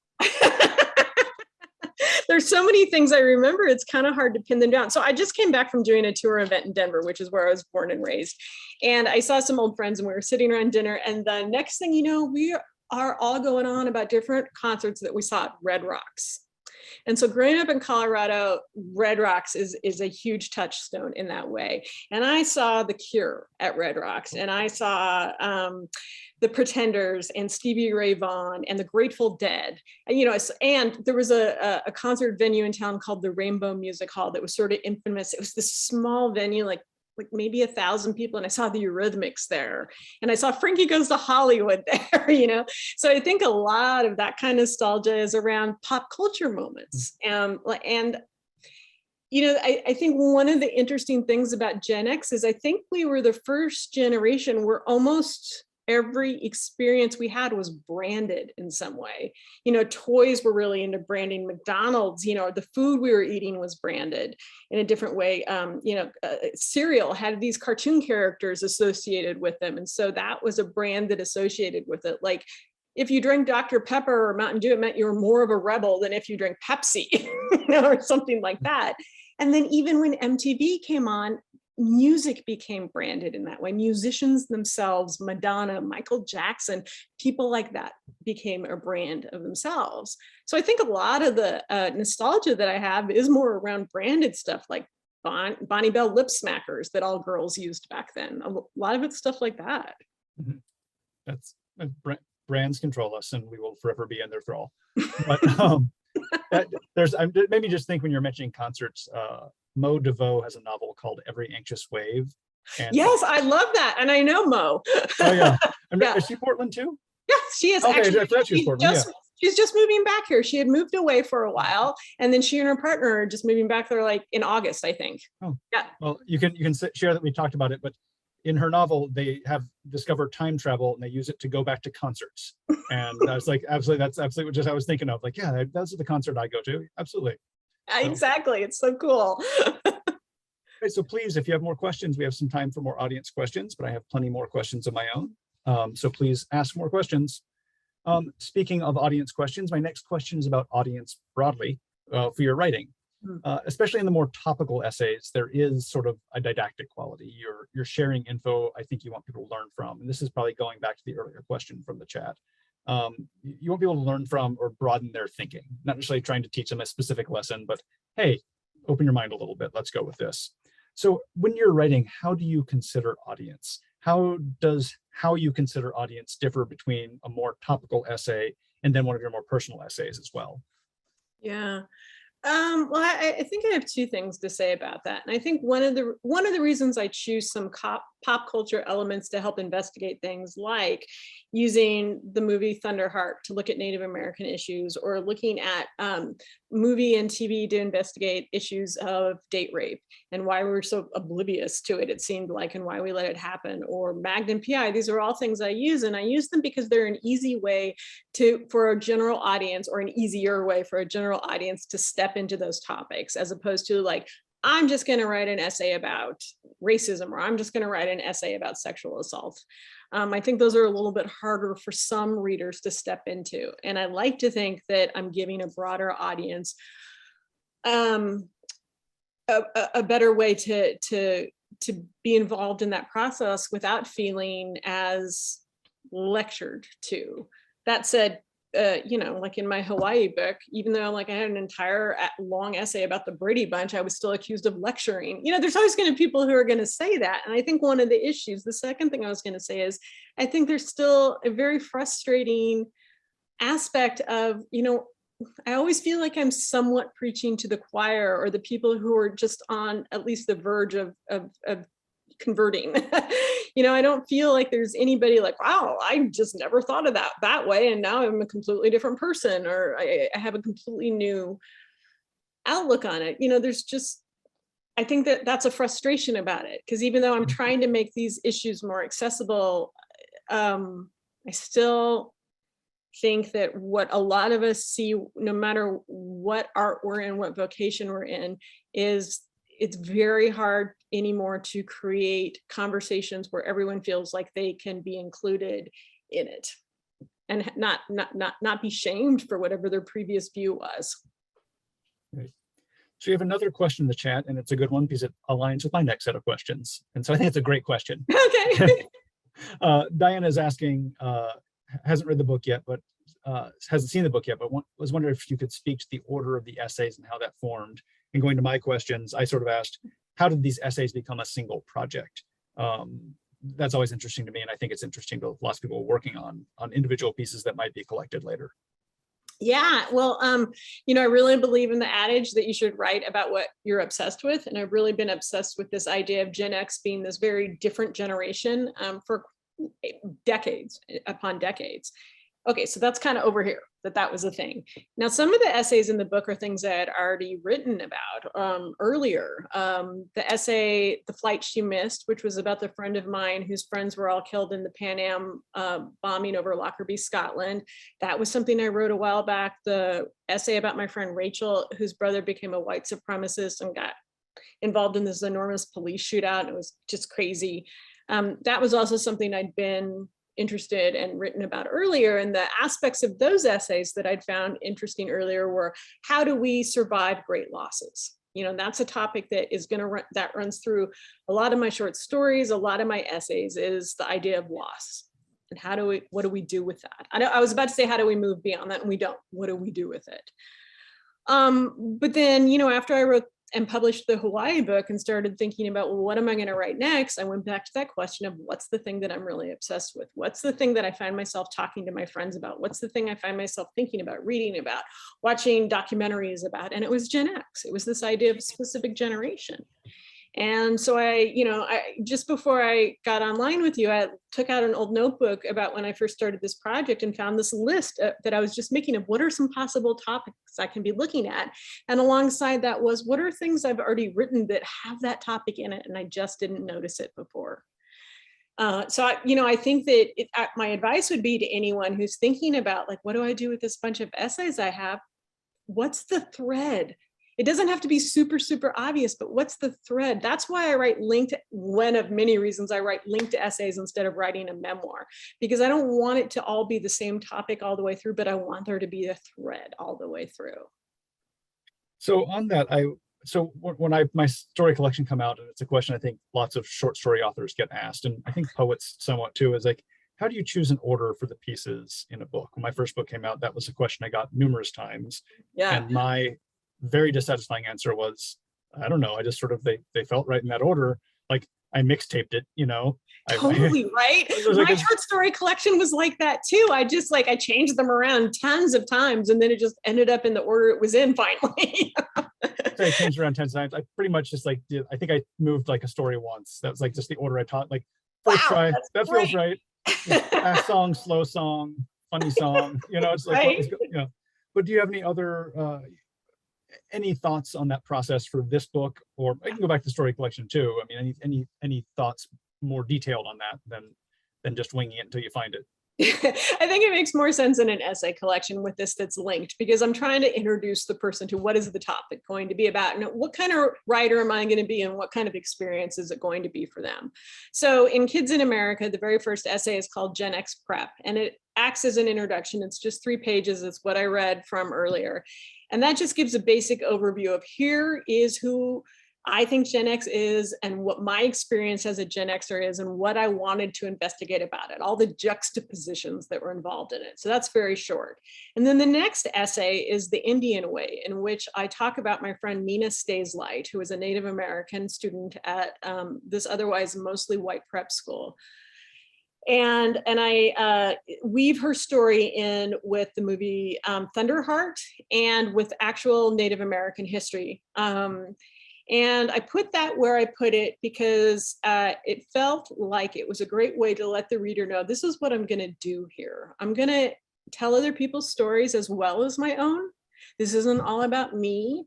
There's so many things I remember, it's kind of hard to pin them down. So I just came back from doing a tour event in Denver, which is where I was born and raised. And I saw some old friends and we were sitting around dinner. And the next thing you know, we are all going on about different concerts that we saw at Red Rocks. And so growing up in Colorado, Red Rocks is a huge touchstone in that way. And I saw The Cure at Red Rocks, and I saw The Pretenders and Stevie Ray Vaughan and the Grateful Dead. And, you know, and there was a concert venue in town called the Rainbow Music Hall that was sort of infamous. It was this small venue, like maybe 1,000 people. And I saw the Eurythmics there, and I saw Frankie Goes to Hollywood there, you know? So I think a lot of that kind of nostalgia is around pop culture moments. And, you know, I think one of the interesting things about Gen X is I think we were the first generation where almost every experience we had was branded in some way. You know, toys were really into branding. McDonald's, you know, the food we were eating was branded in a different way. You know, cereal had these cartoon characters associated with them. And so that was a brand that associated with it. Like if you drank Dr. Pepper or Mountain Dew, it meant you were more of a rebel than if you drank Pepsi, you know, or something like that. And then even when MTV came on, music became branded in that way. Musicians themselves, Madonna, Michael Jackson, people like that became a brand of themselves. So I think a lot of the nostalgia that I have is more around branded stuff like Bonnie Bell lip smackers that all girls used back then. A lot of it's stuff like that. Mm-hmm. That's brands control us, and we will forever be in their thrall. But Maybe just think when you're mentioning concerts, Mo DeVoe has a novel called Every Anxious Wave. And yes, I love that. And I know Mo. Oh yeah. Yeah. Is she Portland too? Yes, she is. Okay, Actually, I forgot she was Portland, she's just moving back here. She had moved away for a while, and then she and her partner are just moving back there like in August, I think. Oh, yeah. Well, you can share that we talked about it, but in her novel, they have discovered time travel and they use it to go back to concerts. And I was like, absolutely, that's absolutely what I was thinking of. Like, yeah, that's the concert I go to. Absolutely. Exactly. It's so cool. Okay, so please, if you have more questions, we have some time for more audience questions, but I have plenty more questions of my own. So please ask more questions. Speaking of audience questions, my next question is about audience broadly for your writing. Especially in the more topical essays, there is sort of a didactic quality. You're sharing info I think you want people to learn from. And this is probably going back to the earlier question from the chat. You want people to learn from or broaden their thinking, not necessarily trying to teach them a specific lesson, but hey, open your mind a little bit. Let's go with this. So when you're writing, how do you consider audience? How does how you consider audience differ between a more topical essay and then one of your more personal essays as well? Yeah. Well, I think I have two things to say about that. And I think one of the reasons I choose some pop culture elements to help investigate things, like using the movie Thunderheart to look at Native American issues, or looking at movie and TV to investigate issues of date rape and why we're so oblivious to it, it seemed like, and why we let it happen, or Magnum PI. These are all things I use, and I use them because they're an easy way for a general audience, or an easier way for a general audience to step into those topics, as opposed to like, I'm just going to write an essay about racism, or I'm just going to write an essay about sexual assault. I think those are a little bit harder for some readers to step into. And I like to think that I'm giving a broader audience a better way to be involved in that process without feeling as lectured to. That said, like in my Hawaii book, even though like I had an entire long essay about the Brady Bunch, I was still accused of lecturing. There's always going to be people who are going to say that. And I think one of the issues, the second thing I was going to say is, I think there's still a very frustrating aspect of, I always feel like I'm somewhat preaching to the choir, or the people who are just on at least the verge of converting. I don't feel like there's anybody like, wow, I just never thought of that way, and now I'm a completely different person, or I have a completely new outlook on it. There's just, I think that's a frustration about it, because even though I'm trying to make these issues more accessible, I still think that what a lot of us see, no matter what art we're in, what vocation we're in, is it's very hard anymore to create conversations where everyone feels like they can be included in it, and not be shamed for whatever their previous view was. Right. So you have another question in the chat, and it's a good one because it aligns with my next set of questions. And so I think it's a great question. Okay. Diana is asking, hasn't read the book yet, but hasn't seen the book yet, but was wondering if you could speak to the order of the essays and how that formed. And going to my questions, I sort of asked, how did these essays become a single project? That's always interesting to me, and I think it's interesting to lots of people working on individual pieces that might be collected later. Yeah, well, I really believe in the adage that you should write about what you're obsessed with. And I've really been obsessed with this idea of Gen X being this very different generation for decades upon decades. Okay, so that's kind of over here, that was a thing. Now, some of the essays in the book are things I had already written about earlier. The essay, The Flight She Missed, which was about the friend of mine whose friends were all killed in the Pan Am bombing over Lockerbie, Scotland. That was something I wrote a while back. The essay about my friend Rachel, whose brother became a white supremacist and got involved in this enormous police shootout. It was just crazy. That was also something I'd been interested and written about earlier. And the aspects of those essays that I'd found interesting earlier were, how do we survive great losses? That's a topic that is that runs through a lot of my short stories, a lot of my essays, is the idea of loss. And what do we do with that? I was about to say, how do we move beyond that? And we don't. What do we do with it? But then, after I wrote and published the Hawaii book and started thinking about, well, what am I going to write next? I went back to that question of what's the thing that I'm really obsessed with? What's the thing that I find myself talking to my friends about? What's the thing I find myself thinking about, reading about, watching documentaries about? And it was Gen X. It was this idea of a specific generation. And so I just before I got online with you, I took out an old notebook about when I first started this project and found this list that I was just making of what are some possible topics I can be looking at. And alongside that was, what are things I've already written that have that topic in it and I just didn't notice it before. I think that my advice would be to anyone who's thinking about, like, what do I do with this bunch of essays I have? What's the thread? It doesn't have to be super, super obvious, but what's the thread? That's why I write linked, one of many reasons I write linked essays instead of writing a memoir, because I don't want it to all be the same topic all the way through, but I want there to be a thread all the way through. So on that, when my story collection come out, and it's a question I think lots of short story authors get asked, and I think poets somewhat too, is like, how do you choose an order for the pieces in a book? When my first book came out, that was a question I got numerous times. Yeah. And my very dissatisfying answer was, I don't know. I just sort of, they felt right in that order. Like I mixtaped it, Totally right. My short story collection was like that too. I changed them around tons of times and then it just ended up in the order it was in finally. I changed around 10 times. I pretty much just I think I moved like a story once. That was like just the order I taught. Like first try, that feels right. Fast song, slow song, funny song, it's like, right. But do you have any other, any thoughts on that process for this book? Or I can go back to the story collection too. I mean, any thoughts more detailed on that than just winging it until you find it? I think it makes more sense in an essay collection with this that's linked, because I'm trying to introduce the person to what is the topic going to be about and what kind of writer am I going to be and what kind of experience is it going to be for them. So in Kids in America, the very first essay is called Gen X Prep, and it acts as an introduction. It's just 3 pages. It's what I read from earlier. And that just gives a basic overview of here is who I think Gen X is and what my experience as a Gen Xer is and what I wanted to investigate about it, all the juxtapositions that were involved in it. So that's very short. And then the next essay is The Indian Way, in which I talk about my friend Nina Stayslight, who is a Native American student at this otherwise mostly white prep school. And I weave her story in with the movie Thunderheart and with actual Native American history. And I put that where I put it because it felt like it was a great way to let the reader know, this is what I'm going to do here. I'm going to tell other people's stories as well as my own. This isn't all about me.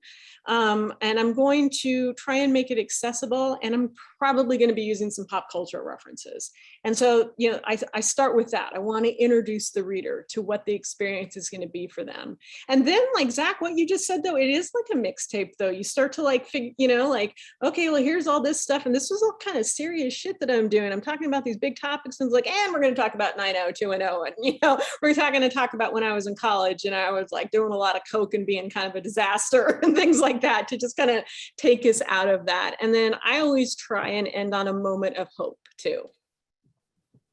And I'm going to try and make it accessible. And I'm probably going to be using some pop culture references. And so, I start with that. I want to introduce the reader to what the experience is going to be for them. And then, like Zach, what you just said, though, it is like a mixtape, though. You start to okay, well, here's all this stuff. And this was all kind of serious shit that I'm doing. I'm talking about these big topics. And it's like, and we're going to talk about 90210. And, we're going to talk about when I was in college and I was like doing a lot of coke and being kind of a disaster and things like that, to just kind of take us out of that. And then I always try and end on a moment of hope too.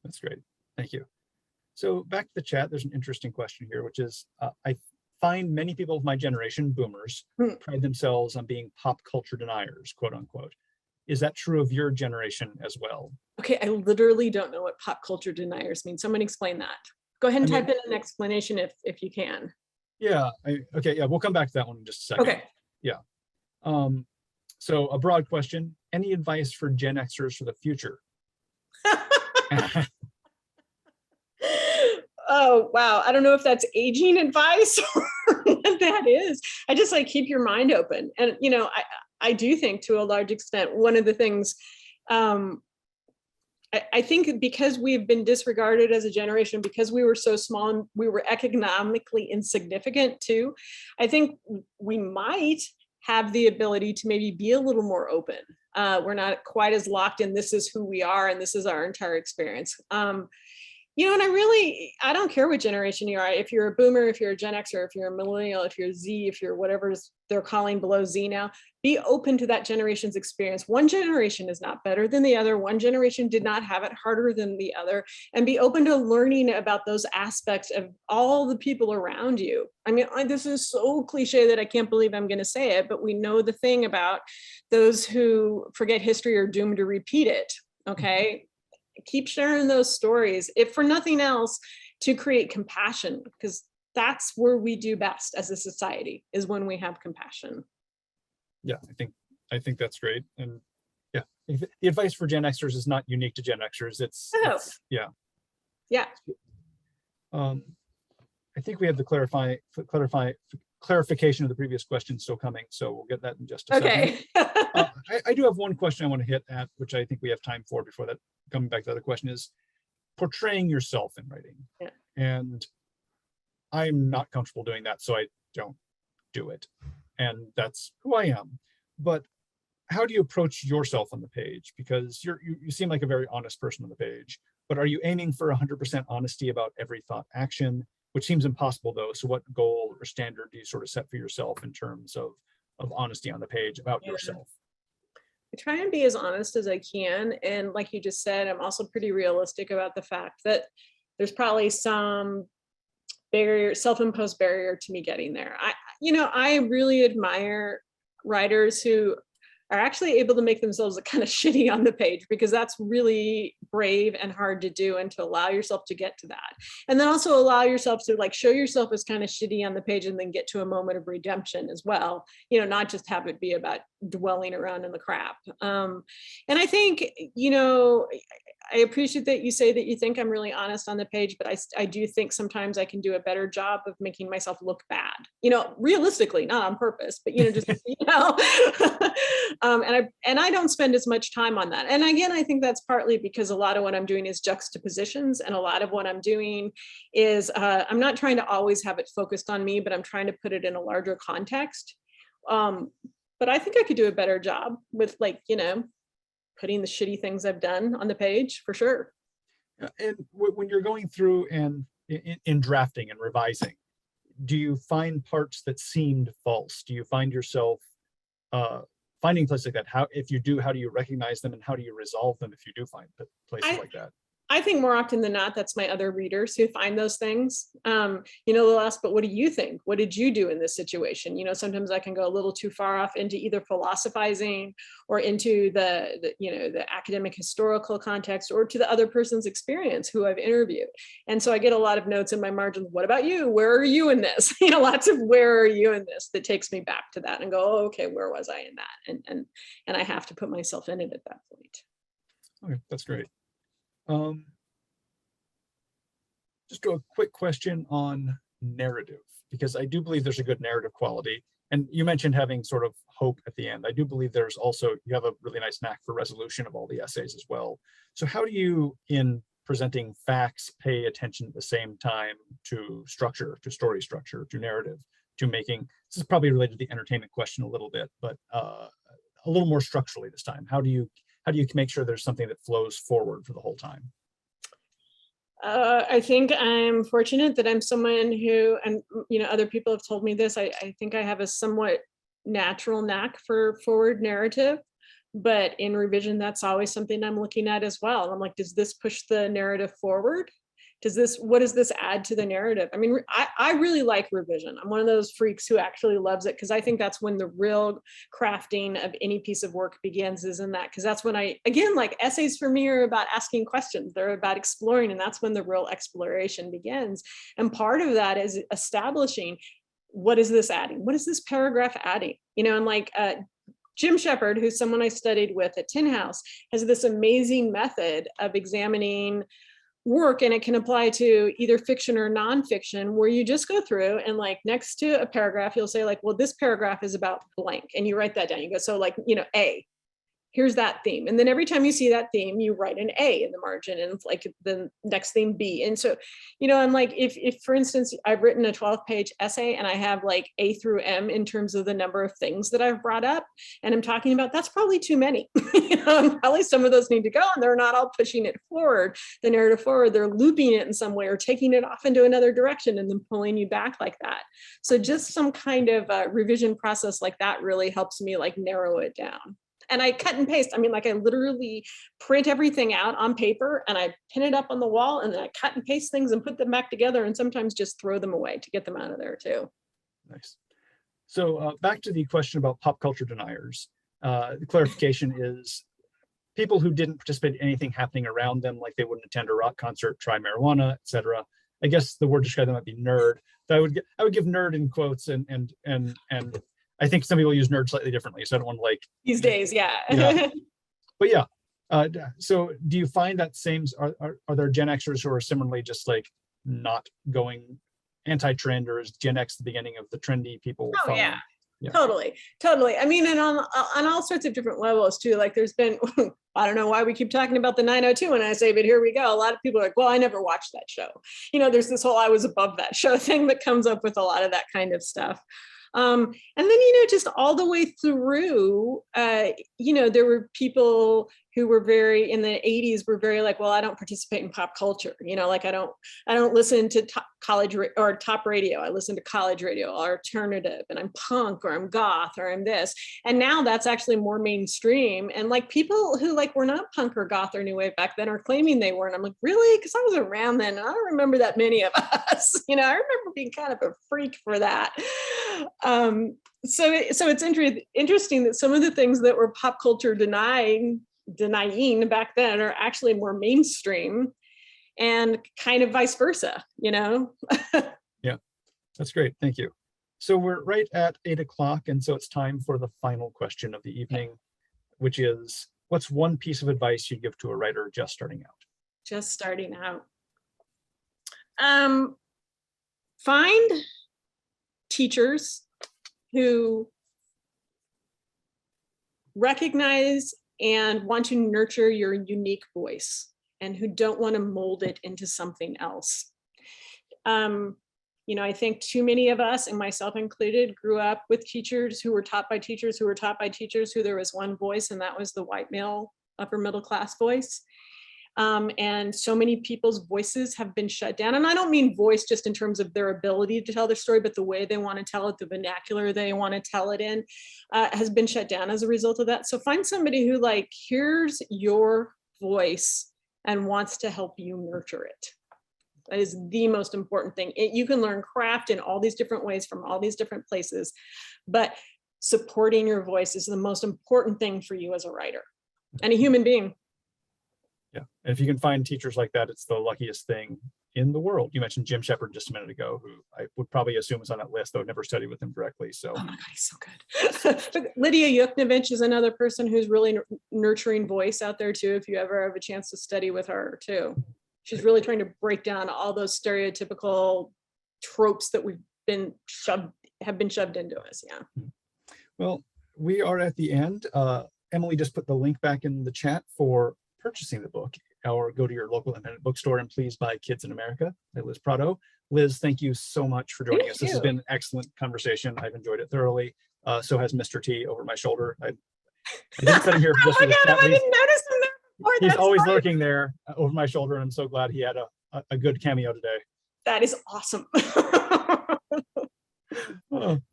That's great. Thank you. So back to the chat, there's an interesting question here, which is, I find many people of my generation, boomers, pride themselves on being pop culture deniers, quote unquote. Is that true of your generation as well? Okay, I literally don't know what pop culture deniers mean. Someone explain that. Go ahead and type in an explanation if you can. Yeah, we'll come back to that one in just a second. Okay. Yeah. So a broad question, any advice for Gen Xers for the future? Oh, wow. I don't know if that's aging advice or what that is. I just keep your mind open. And, I do think to a large extent, one of the things, I think because we've been disregarded as a generation, because we were so small and we were economically insignificant too, I think we might have the ability to maybe be a little more open. We're not quite as locked in, this is who we are and this is our entire experience. And I don't care what generation you are. If you're a boomer, if you're a Gen Xer, if you're a millennial, if you're Z, if you're whatever they're calling below Z now, be open to that generation's experience. One generation is not better than the other. One generation did not have it harder than the other. And be open to learning about those aspects of all the people around you. I mean, this is so cliche that I can't believe I'm going to say it, but we know the thing about those who forget history are doomed to repeat it. Okay. Keep sharing those stories, if for nothing else, to create compassion, because that's where we do best as a society, is when we have compassion. Yeah, I think that's great. And yeah, the advice for Gen Xers is not unique to Gen Xers. It's yeah. I think we have the clarification of the previous question still coming, so we'll get that in just a second. I do have one question I want to hit at, which I think we have time for before that. Coming back to the other question is portraying yourself in writing. Yeah. And I'm not comfortable doing that, so I don't do it. And that's who I am. But how do you approach yourself on the page? Because you seem like a very honest person on the page, but are you aiming for 100% honesty about every thought action, which seems impossible though? So what goal or standard do you sort of set for yourself in terms of honesty on the page about yourself? I try and be as honest as I can. And like you just said, I'm also pretty realistic about the fact that there's probably some barrier, self-imposed barrier to me getting there. I really admire writers who are actually able to make themselves look kind of shitty on the page, because that's really brave and hard to do, and to allow yourself to get to that. And then also allow yourself to like show yourself as kind of shitty on the page, and then get to a moment of redemption as well. Not just have it be about dwelling around in the crap. And I think, I appreciate that you say that you think I'm really honest on the page, but I do think sometimes I can do a better job of making myself look bad, realistically, not on purpose, but, just, and I don't spend as much time on that. And again, I think that's partly because a lot of what I'm doing is juxtapositions. And a lot of what I'm doing is, I'm not trying to always have it focused on me, but I'm trying to put it in a larger context. But I think I could do a better job with putting the shitty things I've done on the page, for sure. And when you're going through and in drafting and revising, do you find parts that seemed false? Do you find yourself finding places like that? If you do, how do you recognize them, and how do you resolve them if you do find places like that? I think more often than not, that's my other readers who find those things. They'll ask, but what do you think? What did you do in this situation? Sometimes I can go a little too far off into either philosophizing or into the academic historical context, or to the other person's experience who I've interviewed. And so I get a lot of notes in my margins. What about you? Where are you in this? Lots of where are you in this that takes me back to that and go, oh, okay, where was I in that? And I have to put myself in it at that point. Okay, that's great. Just a quick question on narrative, because I do believe there's a good narrative quality. And you mentioned having sort of hope at the end. I do believe you have a really nice knack for resolution of all the essays as well. So how do you, in presenting facts, pay attention at the same time to structure, to story structure, to narrative, to making, this is probably related to the entertainment question a little bit, but a little more structurally this time. How do you make sure there's something that flows forward for the whole time? I think I'm fortunate that I'm someone who, and other people have told me this, I think I have a somewhat natural knack for forward narrative, but in revision, that's always something I'm looking at as well. I'm like, does this push the narrative forward? What does this add to the narrative? I mean, I really like revision. I'm one of those freaks who actually loves it, because I think that's when the real crafting of any piece of work begins, is in that, because that's when essays for me are about asking questions. They're about exploring, and that's when the real exploration begins. And part of that is establishing, what is this adding? What is this paragraph adding? And Jim Shepard, who's someone I studied with at Tin House, has this amazing method of examining work, and it can apply to either fiction or nonfiction, where you just go through and next to a paragraph, you'll say well, this paragraph is about blank, and you write that down. You go, so A. here's that theme. And then every time you see that theme, you write an A in the margin, and it's like the next theme B. And so, I'm like, if for instance, I've written a 12-page essay and I have like A through M in terms of the number of things that I've brought up and I'm talking about, that's probably too many. Probably some of those need to go, and they're not all pushing it forward, the narrative forward, they're looping it in some way or taking it off into another direction and then pulling you back like that. So just some kind of revision process like that really helps me like narrow it down. And I cut and paste. I mean, like I literally print everything out on paper and I pin it up on the wall, and then I cut and paste things and put them back together, and sometimes just throw them away to get them out of there too. Nice. So back to the question about pop culture deniers. The clarification is people who didn't participate in anything happening around them, like they wouldn't attend a rock concert, try marijuana, etc. I guess the word to describe them might be nerd. So I would give nerd in quotes, and I think some people use nerd slightly differently, so I don't want to like these days, yeah. But yeah, so do you find that are there Gen Xers who are similarly just like not going anti-trend, or is Gen X the beginning of the trendy people? Oh yeah. Totally. I mean, and on all sorts of different levels too. Like there's been, I don't know why we keep talking about the 902 when I say, but here we go. A lot of people are like, well, I never watched that show. There's this whole I was above that show thing that comes up with a lot of that kind of stuff. And then, just all the way through, there were people who were very, in the 80s, were very like, well, I don't participate in pop culture. Like I don't listen to college or top radio. I listen to college radio or alternative, and I'm punk or I'm goth or I'm this. And now that's actually more mainstream. And like people who like were not punk or goth or new wave back then are claiming they were. And I'm like, really? Because I was around then, and I don't remember that many of us. I remember being kind of a freak for that. So it's interesting that some of the things that were pop culture denying back then are actually more mainstream, and kind of vice versa, Yeah, that's great. Thank you. So we're right at 8 o'clock. And so it's time for the final question of the evening, which is, what's one piece of advice you'd give to a writer just starting out? Find teachers who recognize and want to nurture your unique voice, and who don't want to mold it into something else. I think too many of us, and myself included, grew up with teachers who were taught by teachers who there was one voice, and that was the white male upper middle class voice. And so many people's voices have been shut down. And I don't mean voice just in terms of their ability to tell their story, but the way they want to tell it, the vernacular they want to tell it in, has been shut down as a result of that. So find somebody who like hears your voice and wants to help you nurture it. That is the most important thing. You can learn craft in all these different ways from all these different places, but supporting your voice is the most important thing for you as a writer and a human being. Yeah, and if you can find teachers like that, it's the luckiest thing in the world. You mentioned Jim Shepard just a minute ago, who I would probably assume is on that list, though I've never studied with him directly. So, oh my God, he's so good. Lydia Yuknovich is another person who's really nurturing voice out there too. If you ever have a chance to study with her too, she's really trying to break down all those stereotypical tropes that have been shoved into us. Yeah. Well, we are at the end. Emily just put the link back in the chat for purchasing the book, or go to your local independent bookstore and please buy Kids in America by Liz Prato. Liz, thank you so much for joining us. This has been an excellent conversation. I've enjoyed it thoroughly. So has Mr. T over my shoulder. I didn't set him here just for the chat. I didn't notice him there before. He's always lurking there over my shoulder, and I'm so glad he had a good cameo today. That is awesome.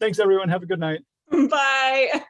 Thanks, everyone. Have a good night. Bye.